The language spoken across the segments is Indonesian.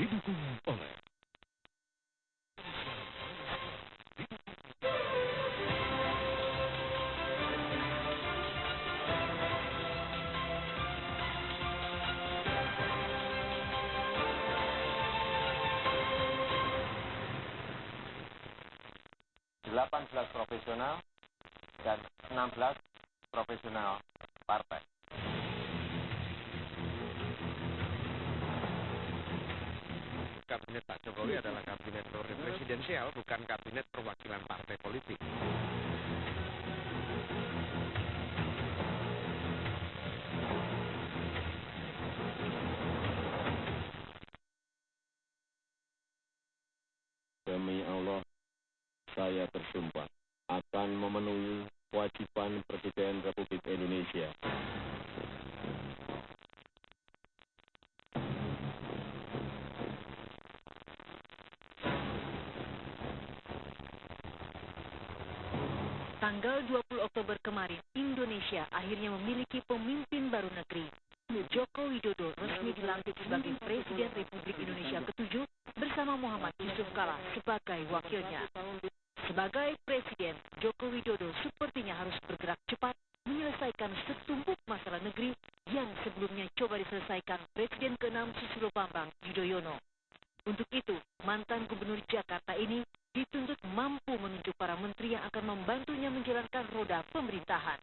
didukung oleh delapan belas profesional dan 16 profesional partai. Kabinet Pak Jokowi adalah kabinet presidensial, bukan kabinet perwakilan partai politik. Demi Allah, saya bersumpah akan memenuhi kewajiban Presiden Republik Indonesia. Tanggal 20 Oktober kemarin, Indonesia akhirnya memiliki pemimpin baru negeri. Joko Widodo resmi dilantik sebagai Presiden Republik Indonesia ke-7 bersama Muhammad Yusuf Kala sebagai wakilnya. Sebagai Presiden, Joko Widodo sepertinya harus bergerak cepat menyelesaikan setumpuk masalah negeri yang sebelumnya coba diselesaikan Presiden ke-6 Susilo Bambang Yudhoyono. Untuk itu, mantan Gubernur Jakarta ini dituntut mampu menunjuk para menteri yang akan membantunya menjalankan roda pemerintahan.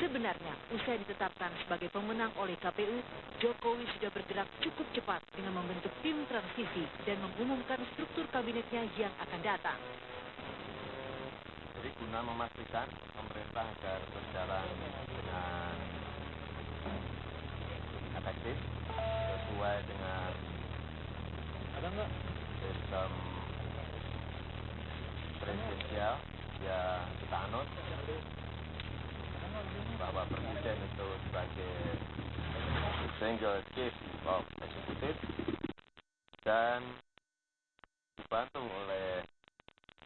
Sebenarnya, usai ditetapkan sebagai pemenang oleh KPU, Jokowi sudah bergerak cukup cepat dengan membentuk tim transisi dan mengumumkan struktur kabinetnya yang akan datang. Jadi guna memastikan pemerintah agar berjalan dengan efektif sesuai dengan sistem presidensial yang kita anut, bahwa presiden itu sebagai single chief of executive dan dibantu oleh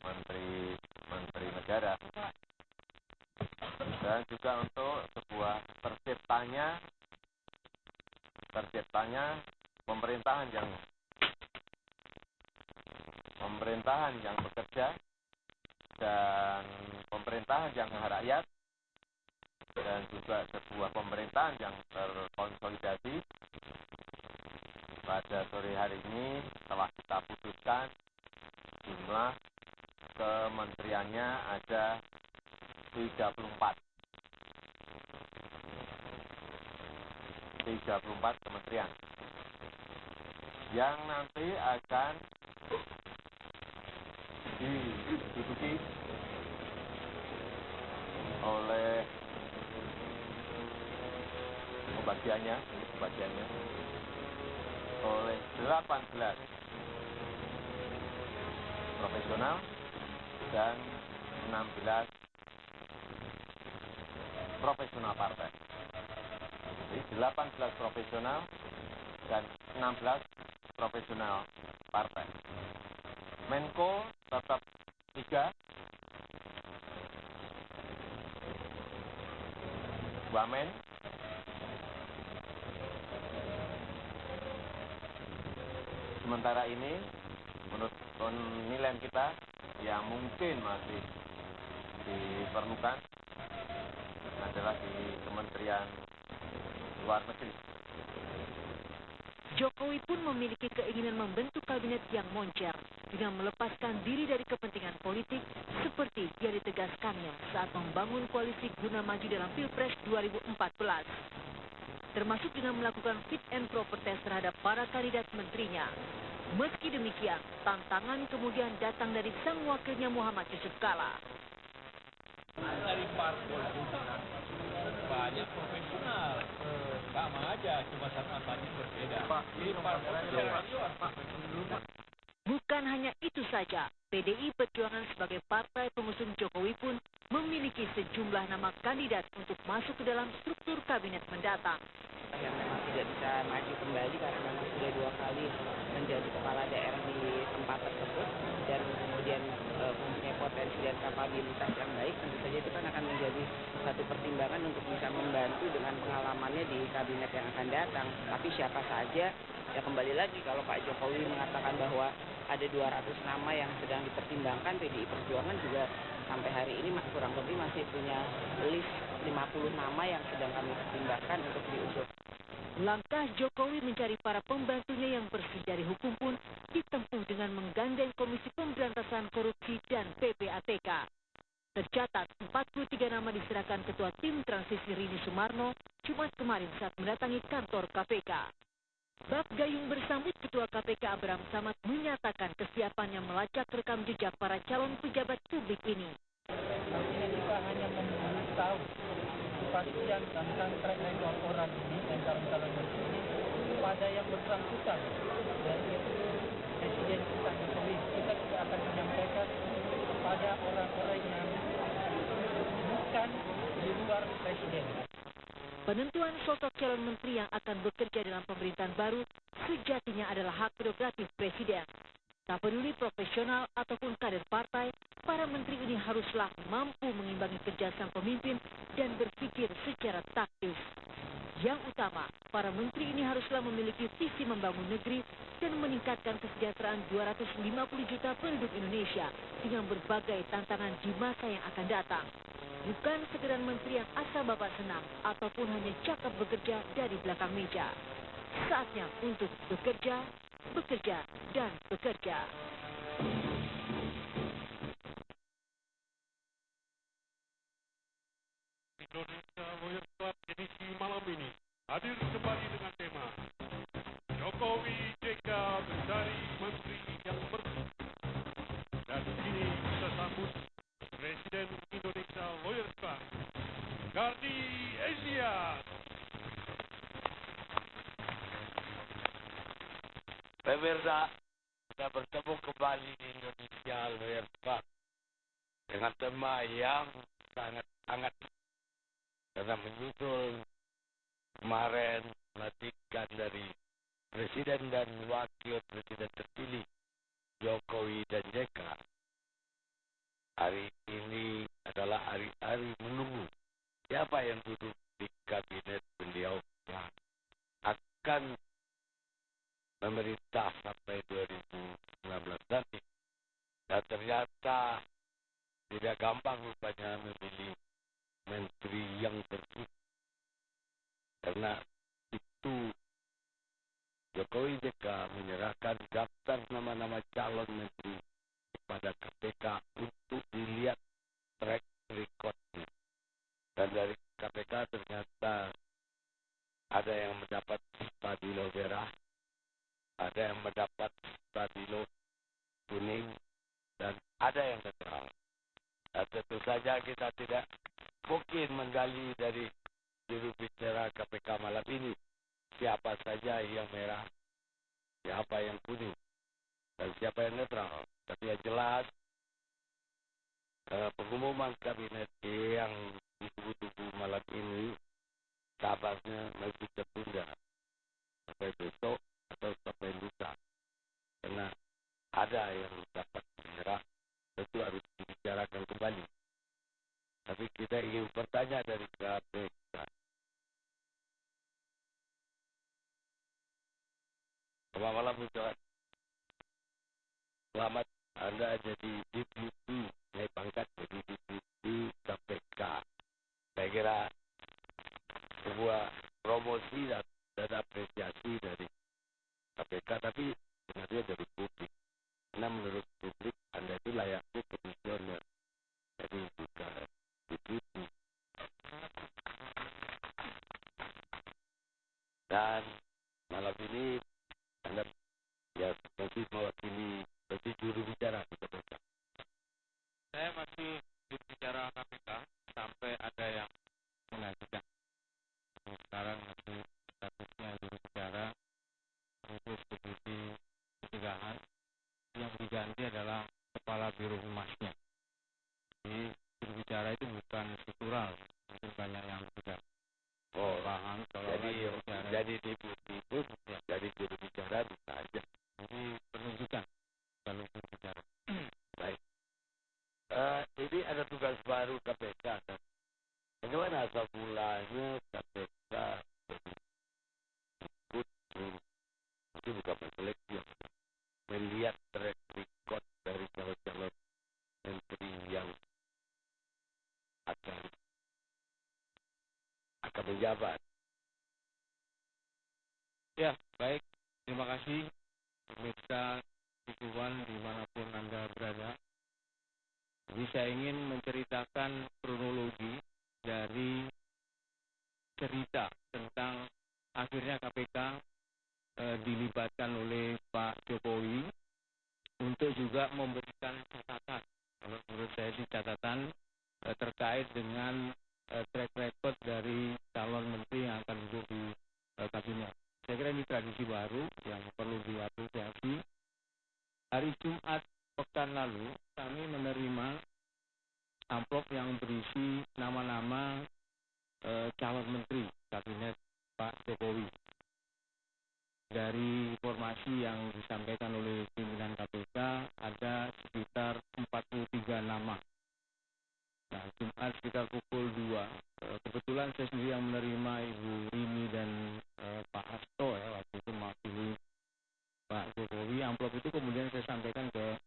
menteri negara, dan juga untuk sebuah terciptanya pemerintahan yang bekerja dan pemerintahan yang rakyat, dan juga sebuah pemerintahan yang terkonsolidasi. Pada sore hari ini telah kita putuskan jumlah kementeriannya ada 34 kementerian yang nanti akan diduduki oleh pembagiannya oleh 18 profesional dan 16 profesional partai. Jadi 18 profesional dan 16 profesional partai. Menko tetap 3, Wamen, sementara ini menurut penilaian kita yang mungkin masih diperlukan adalah di Kementerian Luar Negeri. Jokowi pun memiliki keinginan membentuk kabinet yang moncer dengan melepaskan diri dari kepentingan politik seperti yang ditegaskannya saat membangun koalisi guna maju dalam Pilpres 2014. Termasuk dengan melakukan fit and proper test terhadap para kandidat menterinya. Meski demikian, tantangan kemudian datang dari sang wakilnya Muhammad Yusuf Kala. Dari parpol itu banyak profesional, sama aja, cuma satu berbeda. Di parpol Bukan hanya itu saja, PDI Perjuangan sebagai partai pengusung Jokowi pun memiliki sejumlah nama kandidat untuk masuk ke dalam struktur kabinet mendatang. Yang memang tidak bisa maju kembali karena memang sudah 2 kali menjadi kepala daerah di tempat tersebut dan kemudian mempunyai potensi dan kapabilitas yang baik, tentu saja itu kan akan menjadi satu pertimbangan untuk bisa membantu dengan pengalamannya di kabinet yang akan datang. Tapi siapa saja Ya kembali lagi kalau Pak Jokowi mengatakan bahwa ada 200 nama yang sedang dipertimbangkan, PDI Perjuangan juga sampai hari ini kurang lebih masih punya list 50 nama yang sedang kami pertimbangkan untuk diusut. Langkah Jokowi mencari para pembantunya yang bersih dari hukum pun ditempuh dengan menggandeng Komisi Pemberantasan Korupsi dan PPATK. Tercatat 43 nama diserahkan Ketua Tim Transisi Rini Sumarno Jumat kemarin saat mendatangi kantor KPK. Bab Gayung bersambut Ketua KPK Abraham Samad menyatakan kesiapannya melacak rekam jejak para calon pejabat publik ini. Artinya kita hanya memberitahu kepastian tentang track record orang ini dan calon-calon menteri ini kepada yang bersangkutan, yaitu Presiden kita Jokowi. Kita juga akan menyampaikan kepada orang-orang yang bukan di luar Presiden. Penentuan sosok calon menteri yang akan bekerja dalam pemerintahan baru sejatinya adalah hak prerogatif Presiden. Tak peduli profesional ataupun kader partai, para menteri ini haruslah mampu mengimbangi kerja sang pemimpin dan berpikir secara taktis. Yang utama, para menteri ini haruslah memiliki visi membangun negeri dan meningkatkan kesejahteraan 250 juta penduduk Indonesia dengan berbagai tantangan di masa yang akan datang. Bukan sekedar menteri yang asal bapak senang ataupun hanya cakap bekerja dari belakang meja. Saatnya untuk bekerja, dan bekerja. Indonesia Lawyer Club edisi malam ini hadir kembali dengan tema Jokowi JK mencari menteri yang bersih. Dan kini kita sambut Presiden Indonesia Lawyer Club, Gardi Asia. Pemirsa, kita bertemu kembali di Indonesia Lawyer Club dengan tema yang sangat hangat karena menyusul kemarin pelantikan dari Presiden dan Wakil Presiden terpilih Jokowi dan JK. Hari ini adalah hari-hari menunggu siapa yang duduk di kabinet beliau yang akan memerintah sampai 2019 nanti. Dan ternyata tidak gampang rupanya memilih menteri yang bersih. Karena itu Jokowi JK menyerahkan daftar nama-nama calon menteri kepada KPK untuk dilihat track recordnya. Dan dari KPK ternyata ada yang mendapat stabilo merah, ada yang mendapat stabilo kuning, dan ada yang netral. Dan tentu saja kita tidak mungkin menggali dari juru bicara KPK malam ini siapa saja yang merah, siapa yang kuning, dan siapa yang netral. Tapi yang jelas pengumuman kabinet yang ditunggu-tunggu malam ini kabarnya masih tertunda sampai besok atau sampai lusa. Karena ada yang dapat menyerah, tentu harus dibicarakan kembali. Tapi kita ingin bertanya dari KPK. Selamat malam, Ustaz. Selamat Anda jadi deputi, naik pangkat jadi deputi KPK. Saya kira sebuah promosi dan apresiasi dari KPK, tapi sebenarnya dari publik. Karena menurut publik Anda itu layaknya komisioner, jadi bukan deputi. Dan malam ini Anda ya nanti mewakili berarti juru bicara di KPK. Saya masih juru bicara KPK sampai ada yang mengajukan. Sekarang masih statusnya juru bicara khusus deputi pencegahan. Yang diganti adalah kepala biro humasnya. Jadi juru bicara itu bukan struktural, mungkin banyak yang tidak paham. Jadi deputi itu ya, jadi juru bicara bisa aja. Jadi penunjukan kalau juru bicara. Baik. Ini ada tugas baru KPK. Kan? Bagaimana asal mulanya KPK ikut Ya, baik. Terima kasih pemirsa Tikuan dimanapun Anda berada. Jadi saya ingin menceritakan kronologi dari cerita tentang akhirnya KPK dilibatkan oleh Pak Jokowi untuk juga memberikan catatan. Kalau menurut saya sih catatan terkait dengan track record dari calon menteri yang akan duduk di kabinet. Saya kira ini tradisi baru yang perlu diapresiasi. Hari Jumat pekan lalu kami menerima amplop yang berisi nama-nama calon menteri kabinet Pak Jokowi. Dari informasi yang disampaikan oleh pimpinan KPK ada sekitar 43 nama. Nah, Jumat sekitar pukul 2. Kebetulan saya sendiri yang menerima Ibu Rini dan Pak Hasto ya, waktu itu mewakili Pak Jokowi. Amplop itu kemudian saya sampaikan ke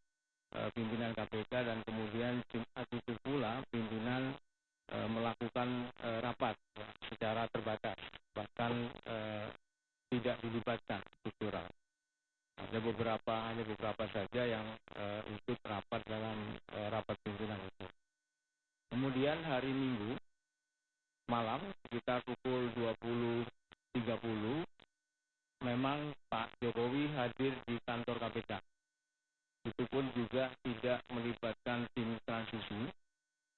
pimpinan KPK dan kemudian Jumat itu pula pimpinan melakukan rapat ya, secara terbatas, bahkan tidak dilibatkan struktural. Hanya beberapa saja yang ikut rapat dalam rapat pimpinan itu. Kemudian hari Minggu malam sekitar pukul 20.30 memang Pak Jokowi hadir di kantor KPK. Itu pun juga tidak melibatkan tim transisi,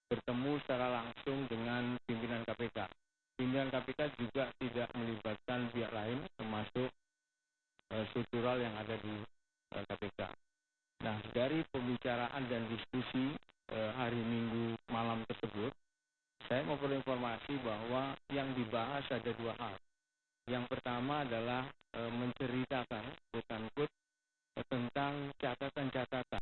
bertemu secara langsung dengan pimpinan KPK. Pimpinan KPK juga tidak melibatkan pihak lain termasuk struktural yang ada di KPK. Nah, dari pembicaraan dan diskusi hari Minggu malam tersebut, saya mau berinformasi bahwa yang dibahas ada dua hal. Yang pertama adalah menceritakan